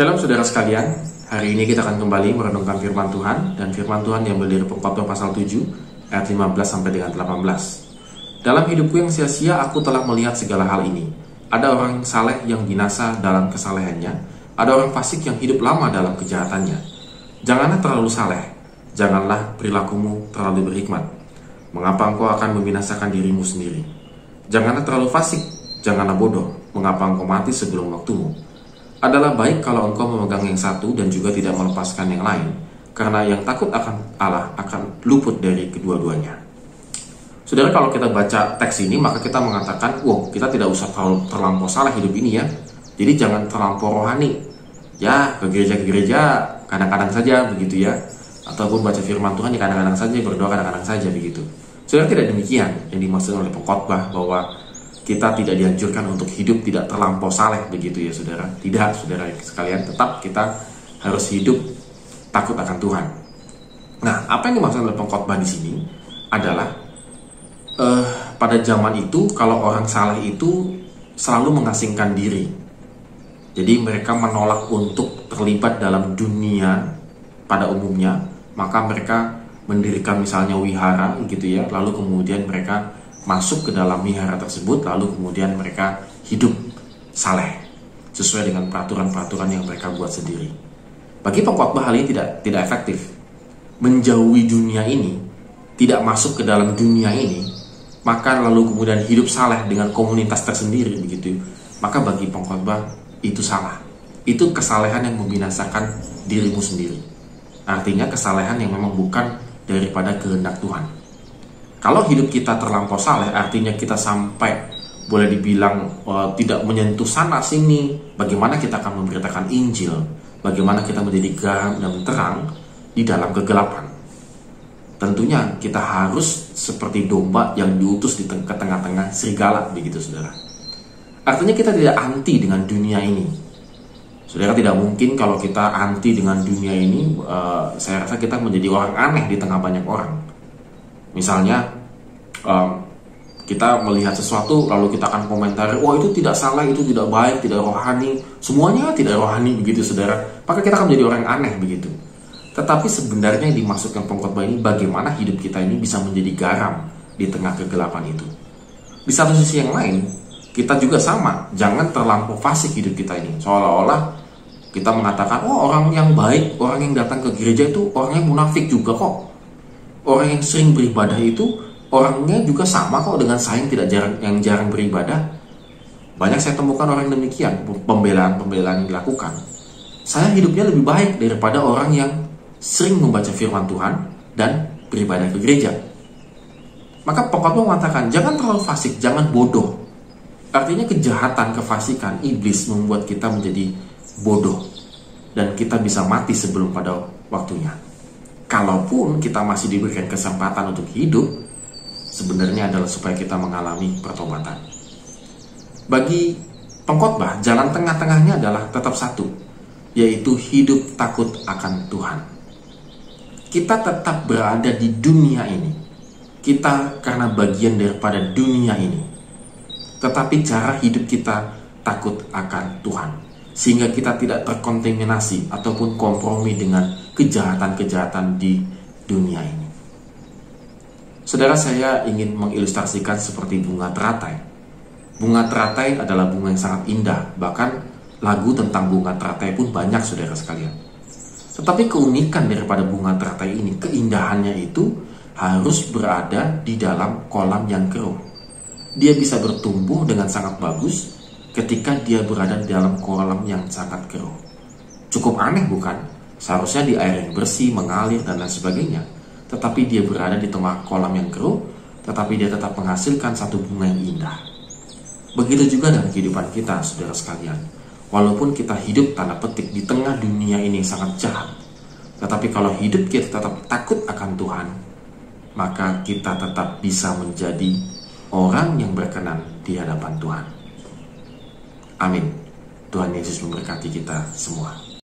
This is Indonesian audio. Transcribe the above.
Shalom saudara sekalian, hari ini kita akan kembali merenungkan firman Tuhan, dan firman Tuhan diambil dari Pengkhotbah pasal 7 ayat 15 sampai dengan 18. Dalam hidupku yang sia-sia aku telah melihat segala hal ini. Ada orang saleh yang binasa dalam kesalehannya, ada orang fasik yang hidup lama dalam kejahatannya. Janganlah terlalu saleh, janganlah perilakumu terlalu berhikmat. Mengapa engkau akan membinasakan dirimu sendiri? Janganlah terlalu fasik, janganlah bodoh. Mengapa engkau mati sebelum waktumu? Adalah baik kalau engkau memegang yang satu dan juga tidak melepaskan yang lain, karena yang takut akan Allah akan luput dari kedua-duanya. Saudara, kalau kita baca teks ini, maka kita mengatakan, wow, kita tidak usah terlampau salah hidup ini ya. Jadi jangan terlampau rohani. Ya, ke gereja-gereja kadang-kadang saja begitu ya. Ataupun baca firman Tuhan ya kadang-kadang saja, berdoa kadang-kadang saja begitu. Saudara, tidak demikian yang dimaksud oleh pengkhotbah bahwa kita tidak dianjurkan untuk hidup tidak terlampau saleh begitu ya saudara. Tidak, saudara sekalian, tetap kita harus hidup takut akan Tuhan. Nah, apa yang dimaksud oleh pengkhotbah di sini adalah pada zaman itu kalau orang saleh itu selalu mengasingkan diri. Jadi mereka menolak untuk terlibat dalam dunia pada umumnya, maka mereka mendirikan misalnya wihara gitu ya, lalu kemudian mereka masuk ke dalam wihara tersebut, lalu kemudian mereka hidup saleh sesuai dengan peraturan-peraturan yang mereka buat sendiri. Bagi pengkhotbah hal ini tidak efektif. Menjauhi dunia ini, tidak masuk ke dalam dunia ini, maka lalu kemudian hidup saleh dengan komunitas tersendiri begitu. Maka bagi pengkhotbah itu salah. Itu kesalehan yang membinasakan dirimu sendiri. Artinya kesalehan yang memang bukan daripada kehendak Tuhan. Kalau hidup kita terlampau saleh, artinya kita sampai boleh dibilang tidak menyentuh sana sini. Bagaimana kita akan memberitakan Injil? Bagaimana kita menjadi garam dan terang di dalam kegelapan? Tentunya kita harus seperti domba yang diutus ke tengah-tengah serigala, begitu saudara. Artinya kita tidak anti dengan dunia ini. Saudara, tidak mungkin kalau kita anti dengan dunia ini, saya rasa kita menjadi orang aneh di tengah banyak orang. Misalnya kita melihat sesuatu lalu kita akan komentari, wah itu tidak salah, itu tidak baik, tidak rohani, semuanya tidak rohani begitu saudara. Maka kita akan menjadi orang yang aneh begitu. Tetapi sebenarnya yang dimaksudkan pengkhotbah ini bagaimana hidup kita ini bisa menjadi garam di tengah kegelapan itu. Di satu sisi yang lain, kita juga sama, jangan terlampau fasik hidup kita ini. Seolah-olah kita mengatakan, oh orang yang baik, orang yang datang ke gereja itu orangnya munafik juga kok. Orang yang sering beribadah itu orangnya juga sama kok dengan saya yang jarang beribadah. Banyak saya temukan orang yang demikian, pembelaan-pembelaan yang dilakukan. Saya hidupnya lebih baik daripada orang yang sering membaca firman Tuhan dan beribadah ke gereja. Maka pengkhotbah mengatakan, jangan terlalu fasik, jangan bodoh. Artinya kejahatan, kefasikan, iblis membuat kita menjadi bodoh dan kita bisa mati sebelum pada waktunya. Kalaupun kita masih diberikan kesempatan untuk hidup, sebenarnya adalah supaya kita mengalami pertobatan. Bagi pengkhotbah, jalan tengah-tengahnya adalah tetap satu, yaitu hidup takut akan Tuhan. Kita tetap berada di dunia ini. Kita karena bagian daripada dunia ini. Tetapi cara hidup kita takut akan Tuhan, sehingga kita tidak terkontaminasi ataupun kompromi dengan kejahatan-kejahatan di dunia ini. Saudara, saya ingin mengilustrasikan seperti bunga teratai. Bunga teratai adalah bunga yang sangat indah. Bahkan lagu tentang bunga teratai pun banyak, saudara sekalian. Tetapi keunikan daripada bunga teratai ini, keindahannya itu harus berada di dalam kolam yang keruh. Dia bisa bertumbuh dengan sangat bagus ketika dia berada di dalam kolam yang sangat keruh. Cukup aneh bukan? Seharusnya di air yang bersih, mengalir, dan lain sebagainya. Tetapi dia berada di tengah kolam yang keruh, tetapi dia tetap menghasilkan satu bunga yang indah. Begitu juga dalam kehidupan kita, saudara sekalian. Walaupun kita hidup tanda petik di tengah dunia ini yang sangat jahat, tetapi kalau hidup kita tetap takut akan Tuhan, maka kita tetap bisa menjadi orang yang berkenan di hadapan Tuhan. Amin. Tuhan Yesus memberkati kita semua.